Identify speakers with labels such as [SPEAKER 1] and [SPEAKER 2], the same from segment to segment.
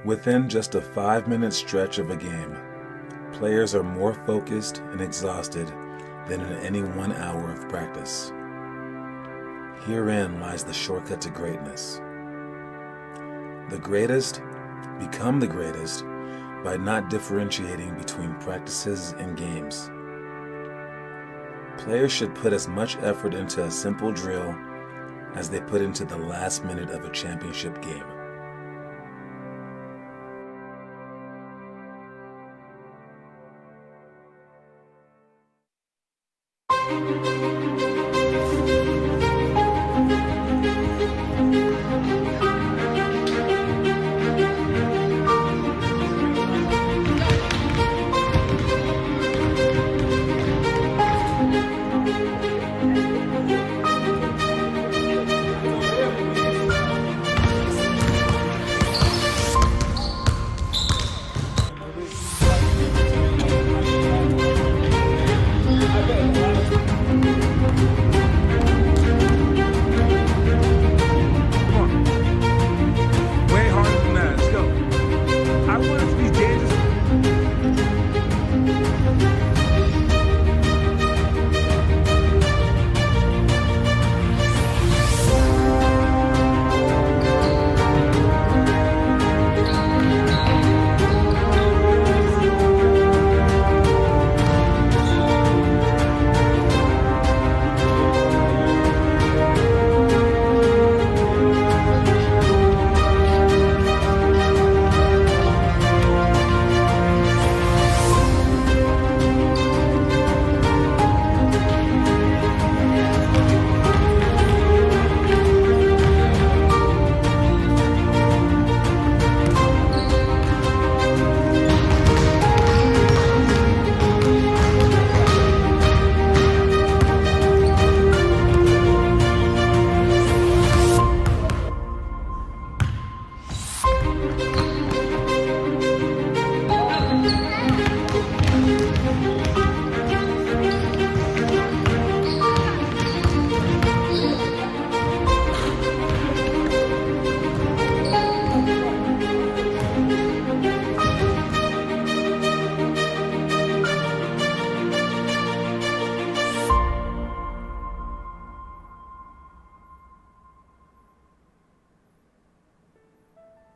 [SPEAKER 1] Within just a 5-minute stretch of a game, players are more focused and exhausted than in any 1 hour of practice. Herein lies the shortcut to greatness. The greatest become the greatest by not differentiating between practices and games. Players should put as much effort into a simple drill as they put into the last minute of a championship game.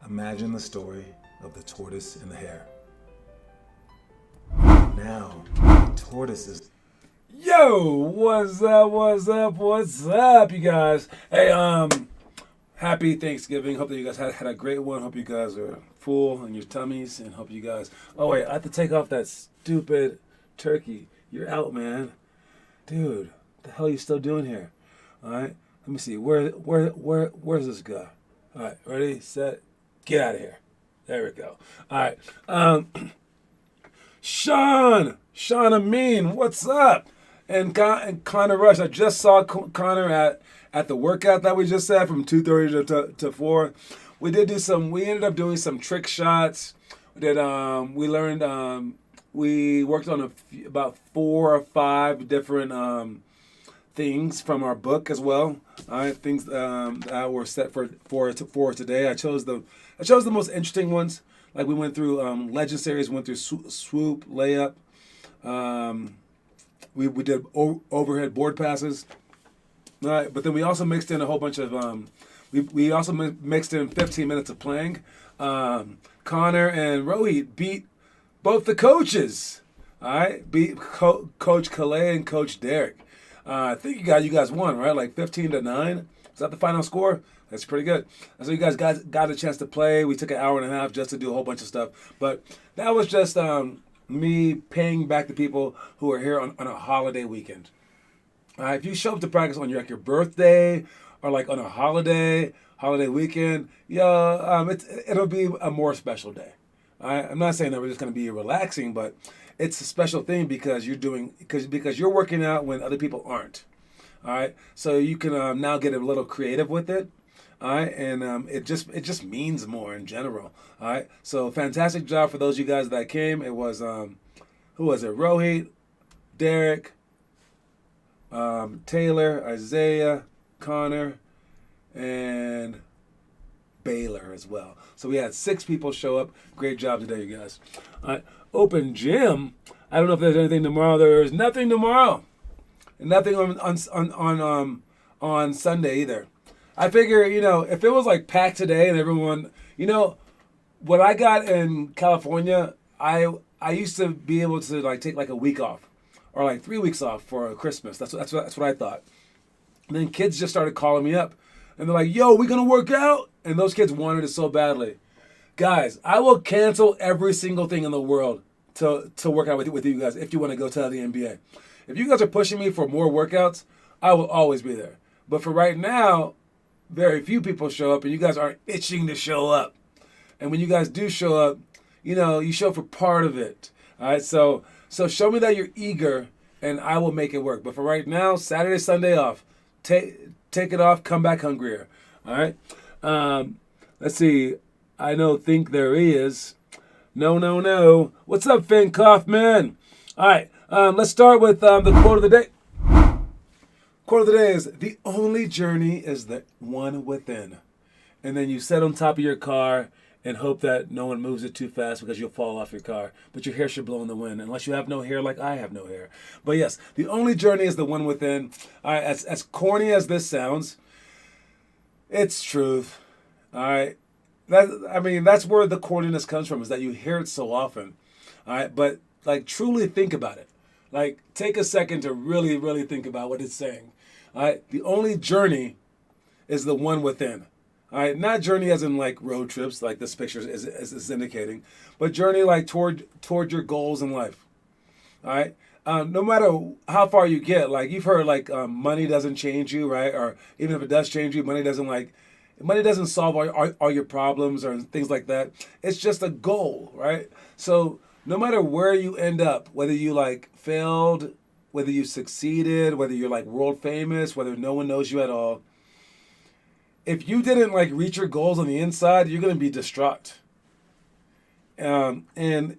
[SPEAKER 1] Imagine the story of the tortoise and the hare. Now, the tortoise is...
[SPEAKER 2] Yo, what's up, you guys? Hey, happy Thanksgiving. Hope that you guys had a great one. Hope you guys are full in your tummies, and hope you guys... Oh, wait, I have to take off that stupid turkey. You're out, man. Dude, what the hell are you still doing here? All right, let me see. Where's this guy? All right, ready, set, get out of here. There we go. All right. Sean Amin, what's up? And Connor Rush, I just saw Connor at the workout that we just had from 2:30 to 4. We ended up doing some trick shots. We worked on about 4 or 5 different things from our book as well. All right, things that were set for today. I chose the most interesting ones. Like we went through Legend Series, went through swoop, layup. We did overhead board passes. All right, but then we also mixed in a whole bunch of we also mixed in 15 minutes of playing. Connor and Rohit beat both the coaches. All right, beat Coach Calais and Coach Derek. I think you guys won, right? Like 15-9. Is that the final score? That's pretty good. And so you guys got a chance to play. We took an hour and a half just to do a whole bunch of stuff. But that was just me paying back the people who are here on a holiday weekend. If you show up to practice on your birthday or like on a holiday weekend, it'll be a more special day. I'm not saying that we're just going to be relaxing, but it's a special thing because you're working out when other people aren't. All right, so you can now get a little creative with it. All right, and it just means more in general. All right, so fantastic job for those of you guys that came. It was who was it? Rohit, Derek, Taylor, Isaiah, Connor, and Baylor as well. So we had 6 people show up. Great job today, you guys. All right, open gym. I don't know if there's anything tomorrow. There's nothing tomorrow. And nothing on Sunday either. I figure, if it was like packed today and everyone, what I got in California, I used to be able to like take like a week off or like 3 weeks off for Christmas. That's what I thought. And then kids just started calling me up and they're like, "Yo, we gonna work out?" And those kids wanted it so badly. Guys, I will cancel every single thing in the world to work out with you guys if you want to go to the NBA. If you guys are pushing me for more workouts, I will always be there. But for right now, very few people show up, and you guys aren't itching to show up. And when you guys do show up, you show up for part of it. All right, so show me that you're eager, and I will make it work. But for right now, Saturday, Sunday off. Take it off, come back hungrier. All right? Let's see. I think there is. No. What's up, Finn Kaufman? All right, let's start with the quote of the day. Quote of the day is, "The only journey is the one within." And then you sit on top of your car and hope that no one moves it too fast because you'll fall off your car. But your hair should blow in the wind, unless you have no hair like I have no hair. But yes, the only journey is the one within. All right, as corny as this sounds, it's truth. All right. That's where the corniness comes from, is that you hear it so often. All right, but like truly think about it. Like take a second to really, really think about what it's saying. All right, the only journey is the one within. All right, not journey as in like road trips, like this picture is indicating, but journey like toward your goals in life. All right, no matter how far you get, like you've heard, like money doesn't change you, right? Or even if it does change you, money doesn't solve all your problems or things like that. It's just a goal, right? So no matter where you end up, whether you like failed, whether you succeeded, whether you're like world famous, whether no one knows you at all, if you didn't like reach your goals on the inside, you're going to be distraught. And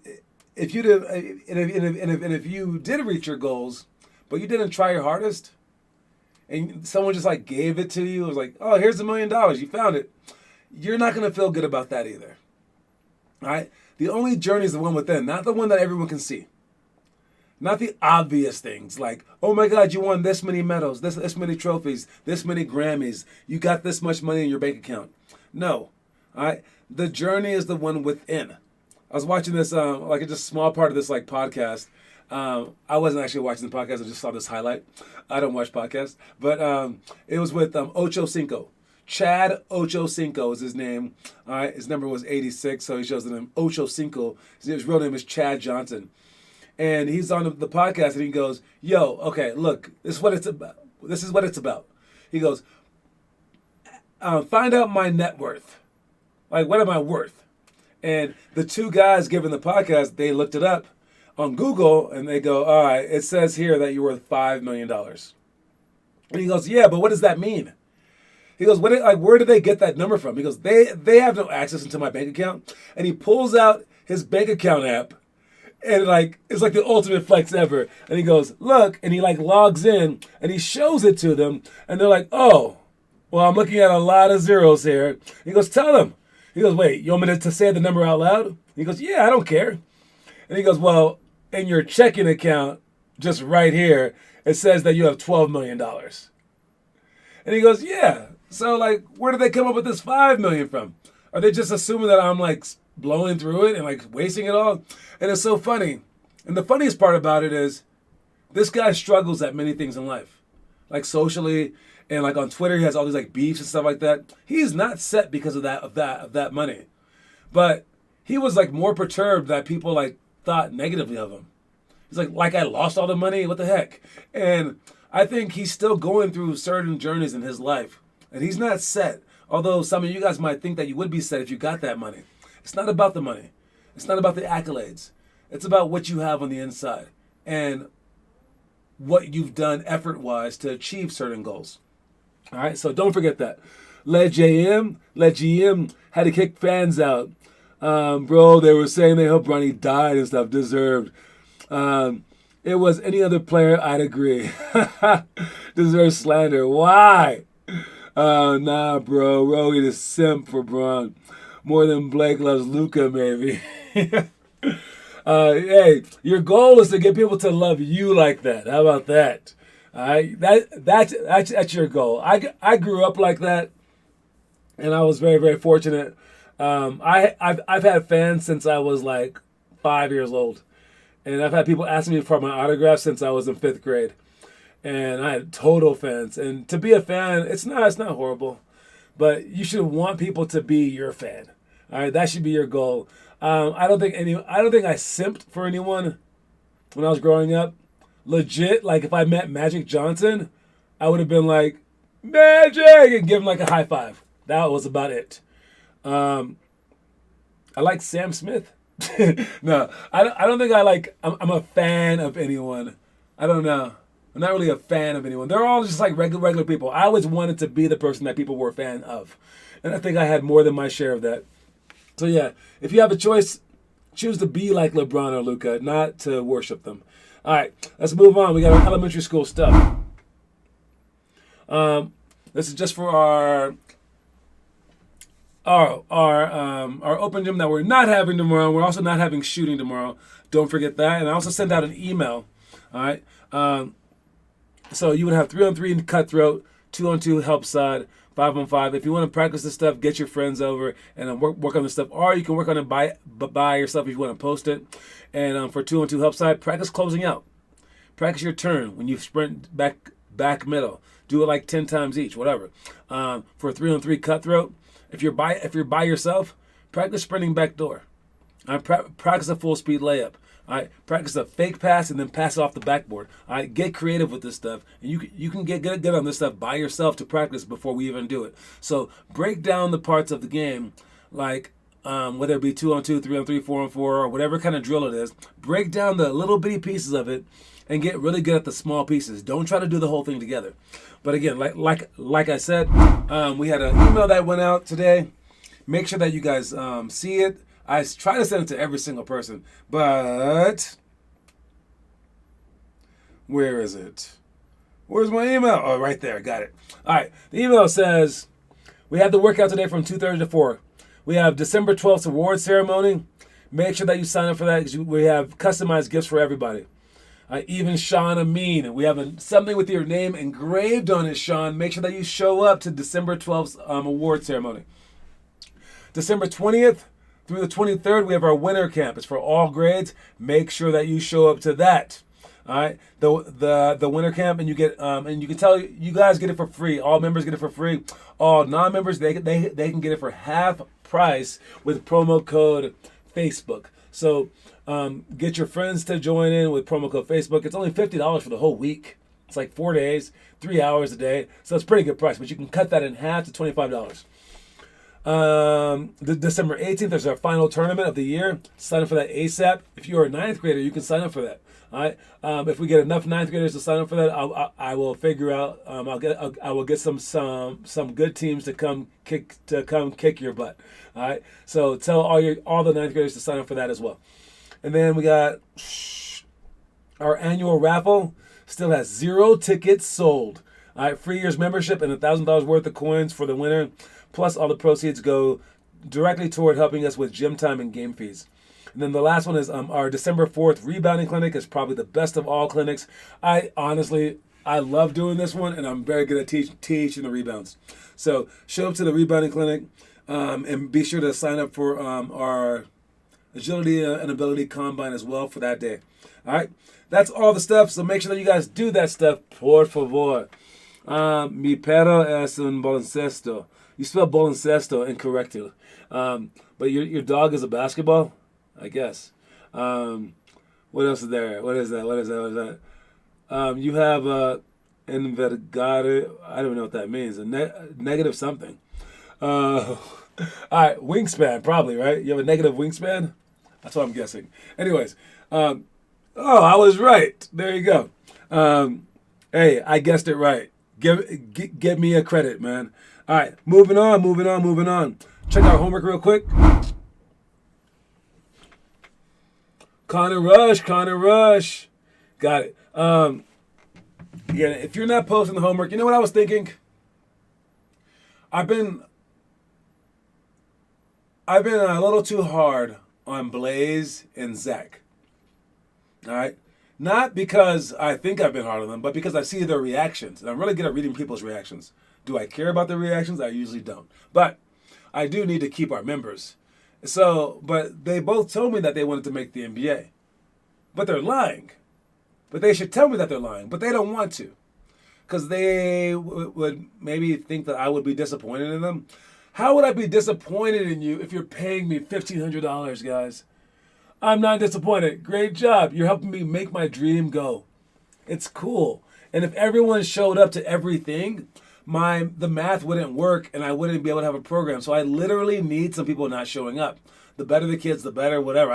[SPEAKER 2] if you did, and if you did reach your goals, but you didn't try your hardest, and someone just like gave it to you, it was like, "Oh, here's $1 million, you found it," you're not going to feel good about that either. All right? The only journey is the one within, not the one that everyone can see. Not the obvious things like, "Oh my God, you won this many medals, this many trophies, this many Grammys, you got this much money in your bank account." No. All right? The journey is the one within. I was watching this, like just a small part of this like podcast. I wasn't actually watching the podcast. I just saw this highlight. I don't watch podcasts. But it was with Ocho Cinco. Chad Ocho Cinco is his name. All right, his number was 86, so he shows the name Ocho Cinco. His real name is Chad Johnson. And he's on the podcast, and he goes, "Yo, okay, look, this is what it's about. This is what it's about." He goes, "Find out my net worth. Like, what am I worth?" And the two guys giving the podcast, they looked it up on Google, and they go, "All right, it says here that you're worth $5 million. And he goes, "Yeah, but what does that mean?" He goes, where did they get that number from?" He goes, they have no access into my bank account. And he pulls out his bank account app, and like it's like the ultimate flex ever. And he goes, "Look," and he like logs in, and he shows it to them, and they're like, "Oh, well, I'm looking at a lot of zeros here." He goes, "Tell them." He goes, "Wait, you want me to say the number out loud?" He goes, "Yeah, I don't care." And he goes, "Well, in your checking account, just right here, it says that you have $12 million. And he goes, "Yeah. So, like, where did they come up with this $5 million from? Are they just assuming that I'm, like, blowing through it and, like, wasting it all?" And it's so funny. And the funniest part about it is this guy struggles at many things in life. Like, socially, and, like, on Twitter, he has all these, like, beefs and stuff like that. He's not set because of that money. But he was, like, more perturbed that people, like, thought negatively of him. He's like, "I lost all the money? What the heck?" And I think he's still going through certain journeys in his life. And he's not set. Although some of you guys might think that you would be set if you got that money. It's not about the money. It's not about the accolades. It's about what you have on the inside and what you've done effort-wise to achieve certain goals. All right, so don't forget that. Let GM had to kick fans out. Bro, they were saying they hope Ronnie died and stuff. Deserved. It was any other player, I'd agree. Deserves slander. Why? Nah, bro. Rowie the simp for Braun. More than Blake loves Luca, maybe. Hey, your goal is to get people to love you like that. How about that? All right, that's your goal. I grew up like that, and I was very very fortunate. I've had fans since I was like 5 years old, and I've had people ask me for my autograph since I was in fifth grade, and I had total fans. And to be a fan, it's not horrible, but you should want people to be your fan. All right, that should be your goal. I don't think I simped for anyone when I was growing up. Legit, like if I met Magic Johnson, I would have been like Magic and give him like a high five. That was about it. I like Sam Smith. No, I don't think I like. I'm a fan of anyone. I don't know. I'm not really a fan of anyone. They're all just like regular people. I always wanted to be the person that people were a fan of, and I think I had more than my share of that. So yeah, if you have a choice, choose to be like LeBron or Luca, not to worship them. All right, let's move on. We got our elementary school stuff. This is just for our open gym that we're not having tomorrow. We're also not having shooting tomorrow. Don't forget that. And I also send out an email. All right. So you would have 3-on-3 cutthroat, 2-on-2 help side, 5-on-5. If you want to practice this stuff, get your friends over and work on this stuff. Or you can work on it by yourself if you want to post it. And for 2-on-2 help side, practice closing out. Practice your turn when you sprint back middle. Do it like 10 times each, whatever. For 3-on-3 cutthroat, if you're by yourself, practice sprinting back door. Practice a full speed layup. All right, practice a fake pass and then pass it off the backboard. All right, get creative with this stuff, and you can get good on this stuff by yourself to practice before we even do it. So break down the parts of the game, like whether it be 2-on-2, 3-on-3, 4-on-4, or whatever kind of drill it is. Break down the little bitty pieces of it, and get really good at the small pieces. Don't try to do the whole thing together. But again, like I said, we had an email that went out today. Make sure that you guys see it. I try to send it to every single person, but where is it? Where's my email? Oh, right there. Got it. All right. The email says, we have the workout today from 2:30 to 4. We have December 12th award ceremony. Make sure that you sign up for that because we have customized gifts for everybody. Even Sean Amin. We have something with your name engraved on it, Sean. Make sure that you show up to December 12th award ceremony. December 20th through the 23rd, we have our winter camp. It's for all grades. Make sure that you show up to that. All right, the winter camp, and you get and you can tell you guys get it for free. All members get it for free. All non-members they can get it for half price with promo code Facebook. So get your friends to join in with promo code Facebook. It's only $50 for the whole week. It's like 4 days, 3 hours a day. So it's a pretty good price, but you can cut that in half to $25. The December 18th is our final tournament of the year. Sign up for that ASAP. If you're a ninth grader, you can sign up for that. All right. If we get enough ninth graders to sign up for that, I will figure out. I will get some good teams to come kick your butt. All right. So tell all the ninth graders to sign up for that as well. And then we got our annual raffle. Still has 0 tickets sold. All right. Free year's membership and $1,000 worth of coins for the winner. Plus, all the proceeds go directly toward helping us with gym time and game fees. And then the last one is our December 4th rebounding clinic. Is probably the best of all clinics. I love doing this one, and I'm very good at teaching the rebounds. So show up to the rebounding clinic and be sure to sign up for our agility and ability combine as well for that day. All right, that's all the stuff. So make sure that you guys do that stuff, por favor. Mi perro es un baloncesto. You spell baloncesto incorrectly. But your dog is a basketball, I guess. What else is there? What is that? You have invergare. I don't know what that means. A negative something. All right, wingspan, probably, right? You have a negative wingspan? That's what I'm guessing. Anyways, I was right. There you go. Hey, I guessed it right. Give me a credit, man. All right, moving on. Check our homework real quick. Connor Rush. Got it. Yeah, if you're not posting the homework, you know what I was thinking? I've been I've been a little too hard on Blaze and Zach. All right. Not because I think I've been hard on them, but because I see their reactions. And I'm really good at reading people's reactions. Do I care about their reactions? I usually don't. But I do need to keep our members. So, but they both told me that they wanted to make the NBA. But they're lying. But they should tell me that they're lying. But they don't want to. Because they would maybe think that I would be disappointed in them. How would I be disappointed in you if you're paying me $1,500, guys? I'm not disappointed. Great job. You're helping me make my dream go. It's cool. And if everyone showed up to everything, the math wouldn't work and I wouldn't be able to have a program. So I literally need some people not showing up. The better the kids, the better, whatever.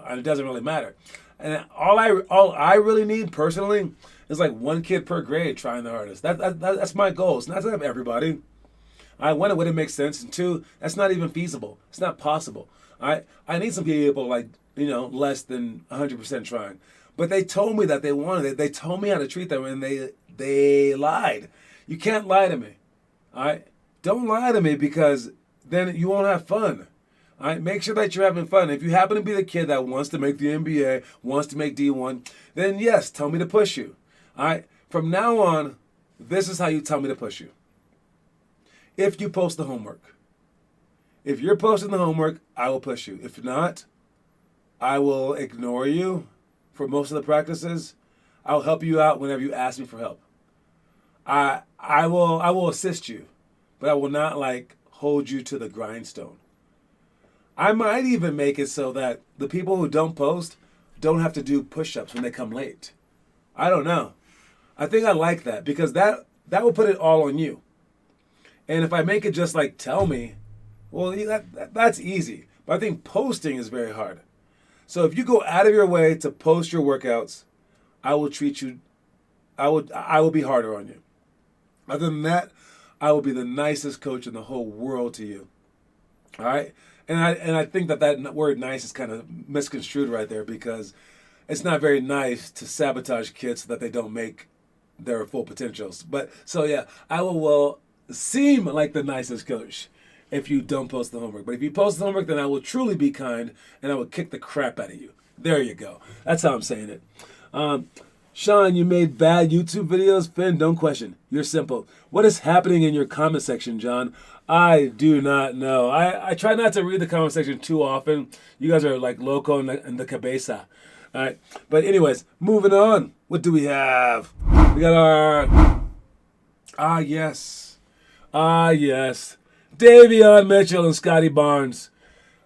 [SPEAKER 2] It doesn't really matter. And all I really need personally is like one kid per grade trying the hardest. That's my goal. It's not to have everybody. One, it wouldn't make sense, and two, that's not even feasible. It's not possible. I need some people like, less than 100% trying. But they told me that they wanted it. They told me how to treat them, and they lied. You can't lie to me. All right? Don't lie to me because then you won't have fun. All right? Make sure that you're having fun. If you happen to be the kid that wants to make the NBA, wants to make D1, then yes, tell me to push you. All right? From now on, this is how you tell me to push you. If you post the homework. If you're posting the homework, I will push you. If not, I will ignore you for most of the practices. I'll help you out whenever you ask me for help. I will assist you, but I will not hold you to the grindstone. I might even make it so that the people who don't post don't have to do push-ups when they come late. I don't know. I think I like that because that will put it all on you. And if I make it just tell me, well, that's easy. But I think posting is very hard. So if you go out of your way to post your workouts, I will treat you, I will be harder on you. Other than that, I will be the nicest coach in the whole world to you. All right? And I think that word nice is kind of misconstrued right there because it's not very nice to sabotage kids so that they don't make their full potentials. But so yeah, I will seem like the nicest coach if you don't post the homework. But if you post the homework, then I will truly be kind and I will kick the crap out of you. There you go. That's how I'm saying it. Sean, you made bad YouTube videos? Finn, don't question. You're simple. What is happening in your comment section, John? I do not know. I try not to read the comment section too often. You guys are like loco in the cabeza. All right. But anyways, moving on. What do we have? We got our... yes. Davion Mitchell and Scotty Barnes.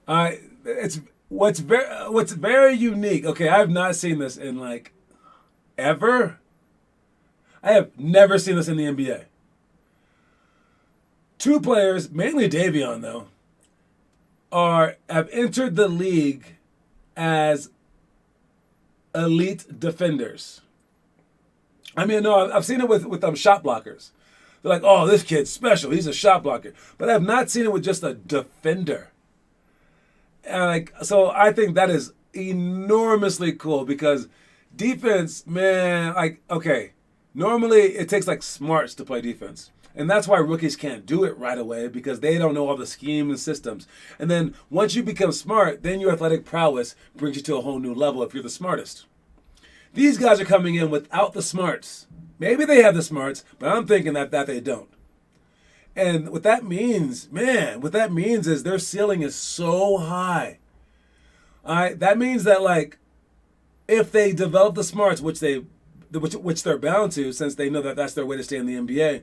[SPEAKER 2] It's what's very unique. Okay, I have not seen this in ever. I have never seen this in the NBA. Two players, mainly Davion though, have entered the league as elite defenders. I mean, no, I've seen it with shot blockers. They're like, oh, this kid's special. He's a shot blocker. But I've not seen it with just a defender. And so I think that is enormously cool because defense, man, okay, normally it takes smarts to play defense. And that's why rookies can't do it right away because they don't know all the scheme and systems. And then once you become smart, then your athletic prowess brings you to a whole new level if you're the smartest. These guys are coming in without the smarts. Maybe they have the smarts, but I'm thinking that they don't. And what that means is their ceiling is so high. All right, that means that if they develop the smarts, which they're bound to, since they know that that's their way to stay in the NBA,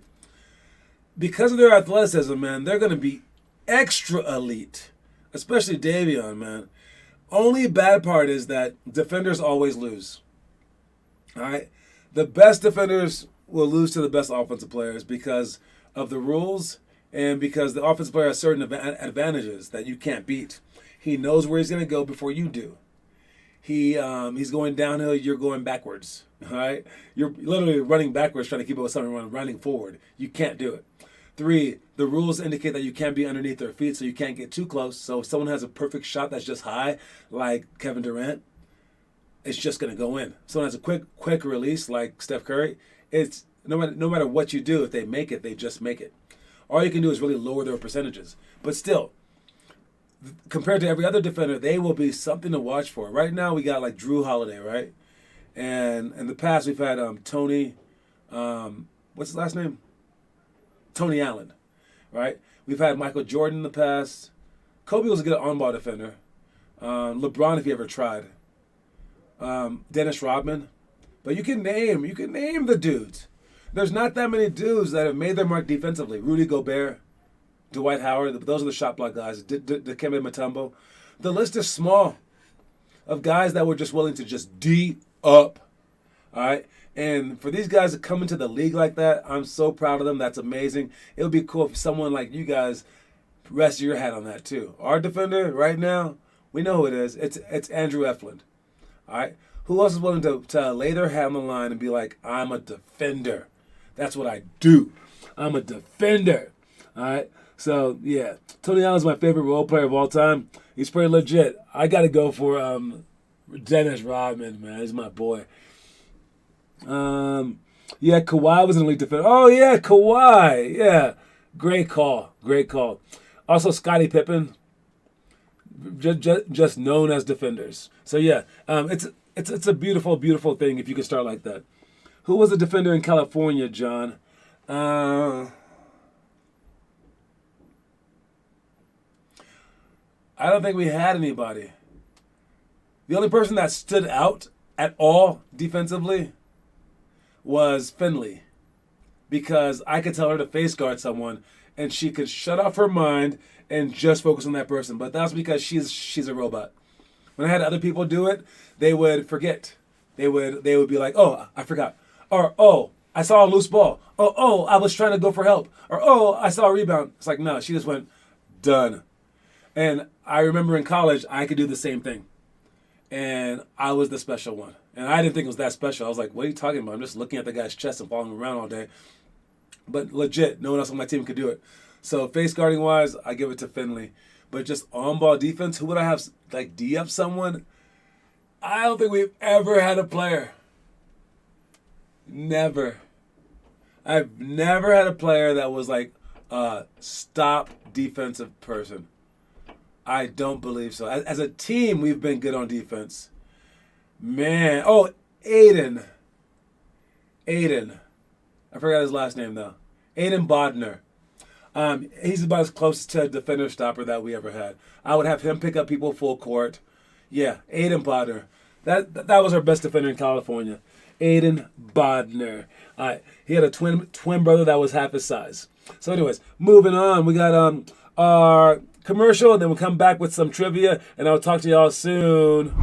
[SPEAKER 2] because of their athleticism, man, they're going to be extra elite, especially Davion, man. Only bad part is that defenders always lose. All right, the best defenders will lose to the best offensive players because of the rules and because the offensive player has certain advantages that you can't beat. He knows where he's going to go before you do. He's going downhill, you're going backwards. All right? You're literally running backwards trying to keep up with someone running forward. You can't do it. 3, the rules indicate that you can't be underneath their feet, so you can't get too close. So if someone has a perfect shot that's just high, like Kevin Durant, it's just going to go in. If someone has a quick release like Steph Curry, it's no matter what you do, if they make it, they just make it. all you can do is really lower their percentages. But still, compared to every other defender, they will be something to watch for. Right now, we got like Drew Holiday, right? And in the past, we've had Tony, what's his last name? Tony Allen, right? We've had Michael Jordan in the past. Kobe was a good on-ball defender. LeBron, if he ever tried. Dennis Rodman. But you can name the dudes. There's not that many dudes that have made their mark defensively. Rudy Gobert, Dwight Howard, those are the shot block guys. Dikembe Mutombo. The list is small of guys that were just willing to just D up. All right? And for these guys to come into the league like that, I'm so proud of them. That's amazing. It would be cool if someone like you guys rest your hat on that too. Our defender right now, we know who it is. It's Andrew Eflin. All right? Who else is willing to lay their hat on the line and be like, I'm a defender. That's what I do. I'm a defender. All right? So, yeah. Tony Allen's my favorite role player of all time. He's pretty legit. I got to go for Dennis Rodman, man. He's my boy. Yeah, Kawhi was an elite defender. Oh, yeah, Kawhi. Yeah. Great call. Great call. Also, Scottie Pippen. Just known as defenders. So, yeah. It's a beautiful, beautiful thing if you can start like that. Who was a defender in California, John? I don't think we had anybody. The only person that stood out at all defensively was Finley. Because I could tell her to face guard someone and she could shut off her mind and just focus on that person. But that's because she's a robot. When I had other people do it, they would forget. They would be like, oh, I forgot. Or, oh, I saw a loose ball. Oh, I was trying to go for help. Or, oh, I saw a rebound. It's like, no, she just went, done. And I remember in college, I could do the same thing. And I was the special one. And I didn't think it was that special. I was like, what are you talking about? I'm just looking at the guy's chest and following him around all day. But legit, no one else on my team could do it. So face guarding wise, I give it to Finley. But just on-ball defense, who would I have, like, D-up someone? I don't think we've ever had a player. Never. I've never had a player that was like a stop defensive person. I don't believe so. As a team, we've been good on defense. Man. Oh, Aiden. I forgot his last name, though. Aiden Bodner. He's about as close to a defender stopper that we ever had. I would have him pick up people full court. Yeah, Aiden Bodner. That was our best defender in California. Aiden Bodner. He had a twin brother that was half his size. So anyways, moving on. We got our commercial, and then we'll come back with some trivia, and I'll talk to y'all soon.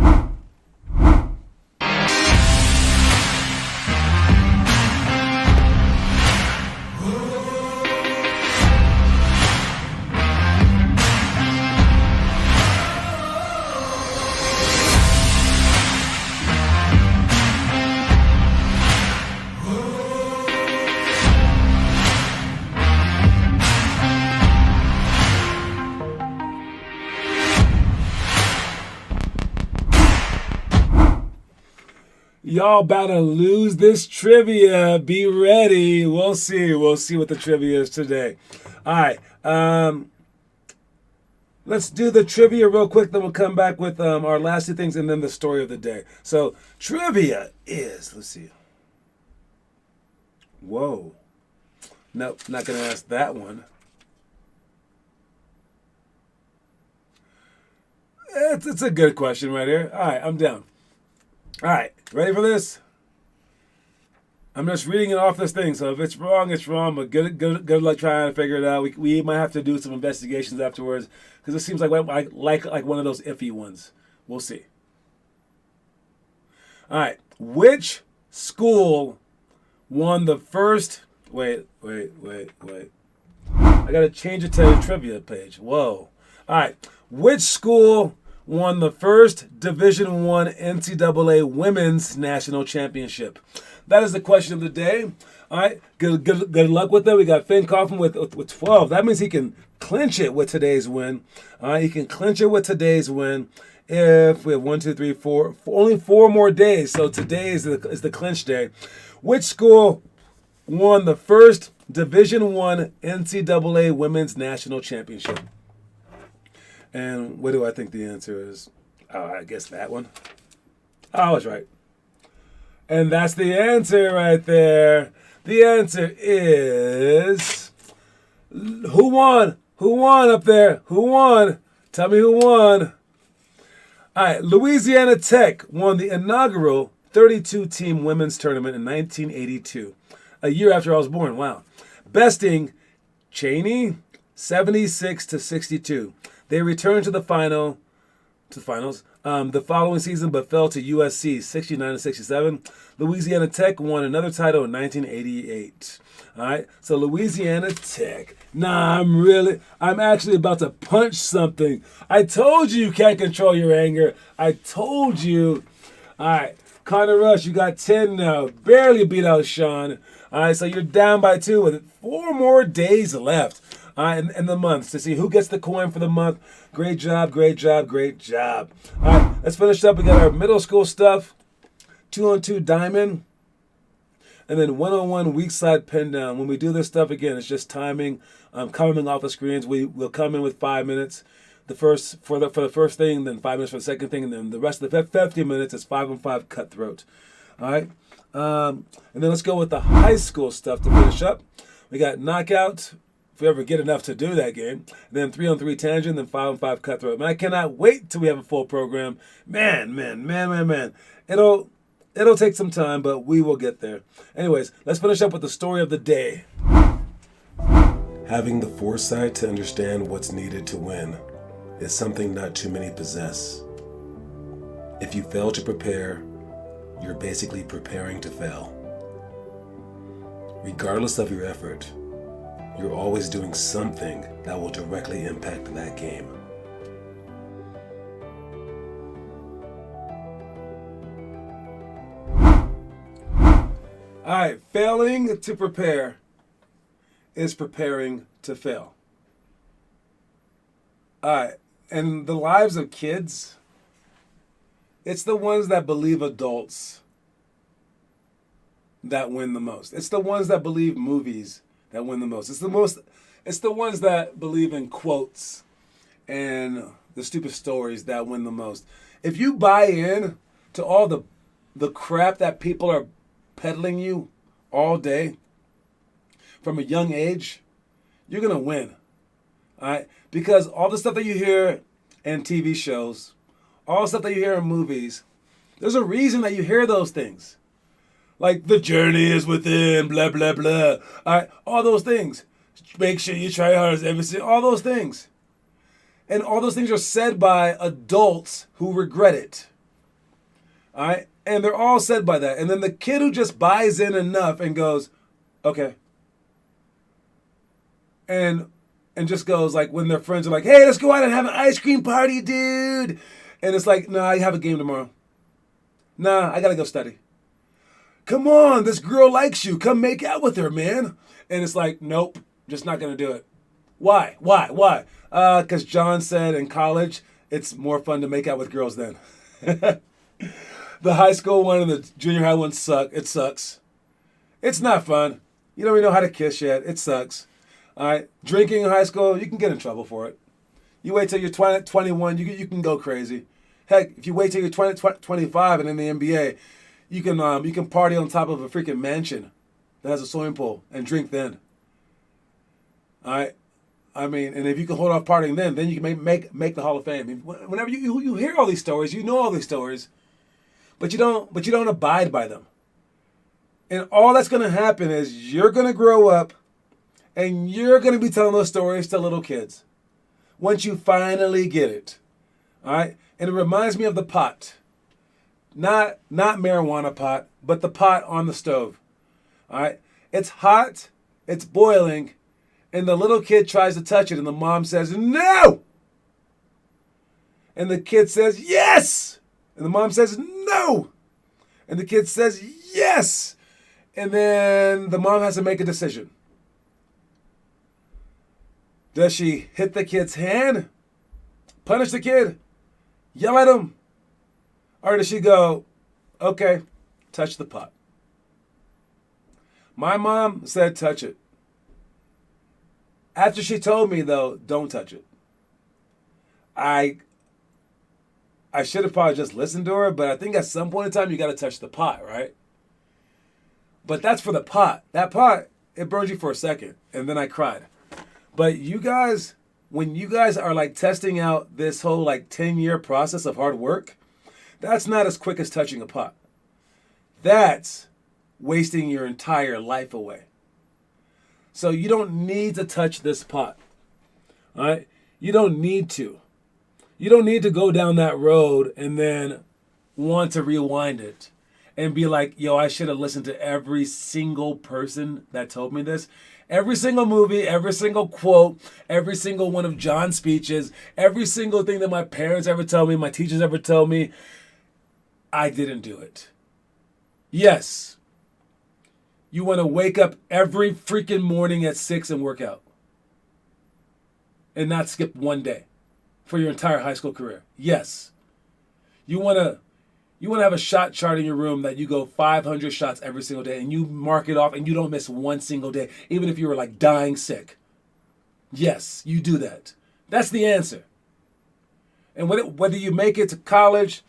[SPEAKER 2] Y'all about to lose this trivia. Be ready. We'll see. We'll see what the trivia is today. All right. Let's do the trivia real quick. Then we'll come back with our last two things and then the story of the day. So trivia is, let's see. Whoa. Nope, not going to ask that one. It's a good question right here. All right, I'm down. All right, ready for this? I'm just reading it off this thing, so if it's wrong, it's wrong. But good luck trying to figure it out. We might have to do some investigations afterwards because it seems like one of those iffy ones. We'll see. All right, which school won the first? Wait. I gotta change it to the trivia page. Whoa. All right, which school won the first Division I NCAA Women's National Championship? That is the question of the day. All right, good luck with it. We got Finn Kaufman with 12. That means he can clinch it with today's win. All right, he can clinch it with today's win. If we have 1, 2, 3, 4, only 4 more days. So today is the clinch day. Which school won the first Division I NCAA Women's National Championship. And what do I think the answer is? Oh, I guess that one. Oh, I was right. And that's the answer right there. The answer is... Who won? Who won up there? Who won? Tell me who won. All right, Louisiana Tech won the inaugural 32-team women's tournament in 1982, a year after I was born. Wow. Besting Cheney 76-62. They returned to the finals the following season, but fell to USC 69-67. Louisiana Tech won another title in 1988. All right, so Louisiana Tech. I'm actually about to punch something. I told you can't control your anger. I told you. All right, Connor Rush, you got 10 now. Barely beat out Sean. All right, so you're down by 2 with 4 more days left. All right, in the months to see who gets the coin for the month. Great job, great job, great job. All right, let's finish up. We got our middle school stuff. 2-on-2 diamond. And then 1-on-1 weak side pin down. When we do this stuff again, it's just timing. Coming off the screens. We'll come in with 5 minutes. For the first thing, then 5 minutes for the second thing, and then the rest of the 50 minutes is 5-on-5 cutthroat. All right. And then let's go with the high school stuff to finish up. We got knockout. If we ever get enough to do that game. And then 3-on-3 tangent, then 5-on-5 cutthroat. Man, I cannot wait till we have a full program. Man. It'll take some time, but we will get there. Anyways, let's finish up with the story of the day.
[SPEAKER 1] Having the foresight to understand what's needed to win is something not too many possess. If you fail to prepare, you're basically preparing to fail. Regardless of your effort, you're always doing something that will directly impact that game.
[SPEAKER 2] All right, failing to prepare is preparing to fail. All right, and the lives of kids, it's the ones that believe adults that win the most. It's the ones that believe movies that win the most. It's the ones that believe in quotes and the stupid stories that win the most. If you buy in to all the crap that people are peddling you all day from a young age, you're going to win. All right? Because all the stuff that you hear in TV shows, all the stuff that you hear in movies, there's a reason that you hear those things. Like, the journey is within, blah, blah, blah. All right? All those things. Make sure you try hard as everything. All those things. And all those things are said by adults who regret it. All right? And they're all said by that. And then the kid who just buys in enough and goes, okay. And just goes, like, when their friends are like, hey, let's go out and have an ice cream party, dude. And it's like, nah, I have a game tomorrow. Nah, I got to go study. Come on, this girl likes you. Come make out with her, man. And it's like, nope, just not going to do it. Why? Because John said in college, it's more fun to make out with girls then. The high school one and the junior high one suck. It sucks. It's not fun. You don't even know how to kiss yet. It sucks. All right? Drinking in high school, you can get in trouble for it. You wait till you're 21, you can go crazy. Heck, if you wait till you're 25 and in the NBA, you can party on top of a freaking mansion that has a swimming pool and drink then. All right? I mean, and if you can hold off partying then you can make the Hall of Fame. Whenever you hear all these stories, you know all these stories. But you don't abide by them. And all that's going to happen is you're going to grow up and you're going to be telling those stories to little kids once you finally get it. All right? And it reminds me of the pot. Not marijuana pot, but the pot on the stove. All right? It's hot, it's boiling, and the little kid tries to touch it and the mom says, "No!" And the kid says, "Yes!" And the mom says, "No!" And the kid says, "Yes!" And then the mom has to make a decision. Does she hit the kid's hand? Punish the kid? Yell at him? Or does she go, okay, touch the pot? My mom said touch it. After she told me though, don't touch it. I should have probably just listened to her, but I think at some point in time you got to touch the pot, right? But that's for the pot. That pot, it burns you for a second, and then I cried. But you guys, when you guys are like testing out this whole like 10-year process of hard work, that's not as quick as touching a pot. That's wasting your entire life away. So you don't need to touch this pot. All right? You don't need to. You don't need to go down that road and then want to rewind it and be like, yo, I should have listened to every single person that told me this. Every single movie, every single quote, every single one of John's speeches, every single thing that my parents ever told me, my teachers ever told me, I didn't do it. Yes, you want to wake up every freaking morning at 6 and work out and not skip one day for your entire high school career. Yes, you want to have a shot chart in your room that you go 500 shots every single day and you mark it off and you don't miss one single day, even if you were like dying sick. Yes, you do that. That's the answer. And whether you make it to college,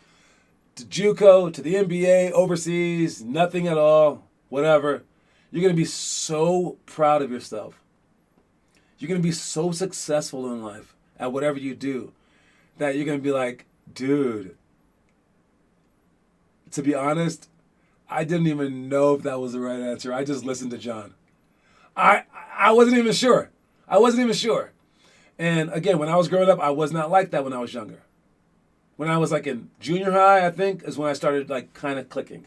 [SPEAKER 2] to JUCO, to the NBA, overseas, nothing at all, whatever, you're going to be so proud of yourself. You're going to be so successful in life at whatever you do that you're going to be like, dude, to be honest, I didn't even know if that was the right answer. I just listened to John. I wasn't even sure. I wasn't even sure. And again, when I was growing up, I was not like that when I was younger. When I was like in junior high, I think, is when I started like kind of clicking.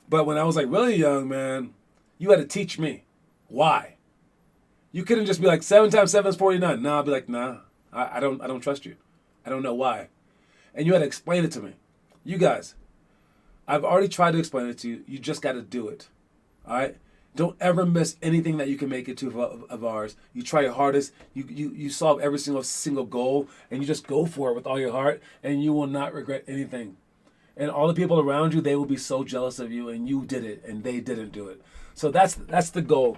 [SPEAKER 2] But when I was like really young, man, you had to teach me why. You couldn't just be like 7 times 7 is 49. No, I'd be like, nah, I don't trust you. I don't know why. And you had to explain it to me. You guys, I've already tried to explain it to you. You just got to do it. All right? Don't ever miss anything that you can make it to of ours. You try your hardest. You solve every single goal, and you just go for it with all your heart, and you will not regret anything. And all the people around you, they will be so jealous of you, and you did it, and they didn't do it. So that's the goal.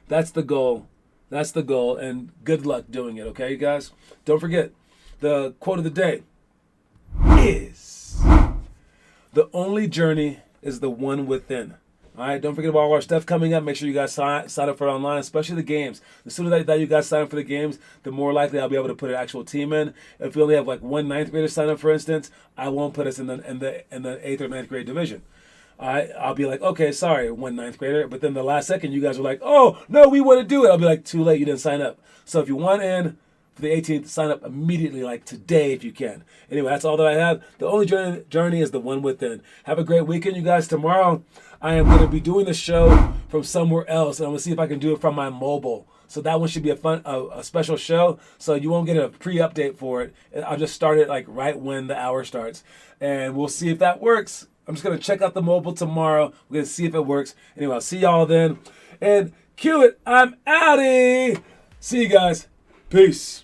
[SPEAKER 2] That's the goal. That's the goal, and good luck doing it, okay, you guys? Don't forget, the quote of the day is, the only journey is the one within. All right, don't forget about all our stuff coming up. Make sure you guys sign up for it online, especially the games. The sooner that you guys sign up for the games, the more likely I'll be able to put an actual team in. If we only have like one ninth grader sign up, for instance, I won't put us in the 8th or 9th grade division. All right, I'll be like, okay, sorry, one ninth grader. But then the last second, you guys were like, oh, no, we want to do it. I'll be like, too late, you didn't sign up. So if you want in for the 18th, sign up immediately, like today if you can. Anyway, that's all that I have. The only journey is the one within. Have a great weekend, you guys. Tomorrow, I am going to be doing the show from somewhere else, and I'm going to see if I can do it from my mobile. So that one should be a special show. So you won't get a pre-update for it. I'll just start it like right when the hour starts, and we'll see if that works. I'm just going to check out the mobile tomorrow. We're going to see if it works. Anyway, I'll see y'all then. And cue it. I'm outie. See you guys. Peace.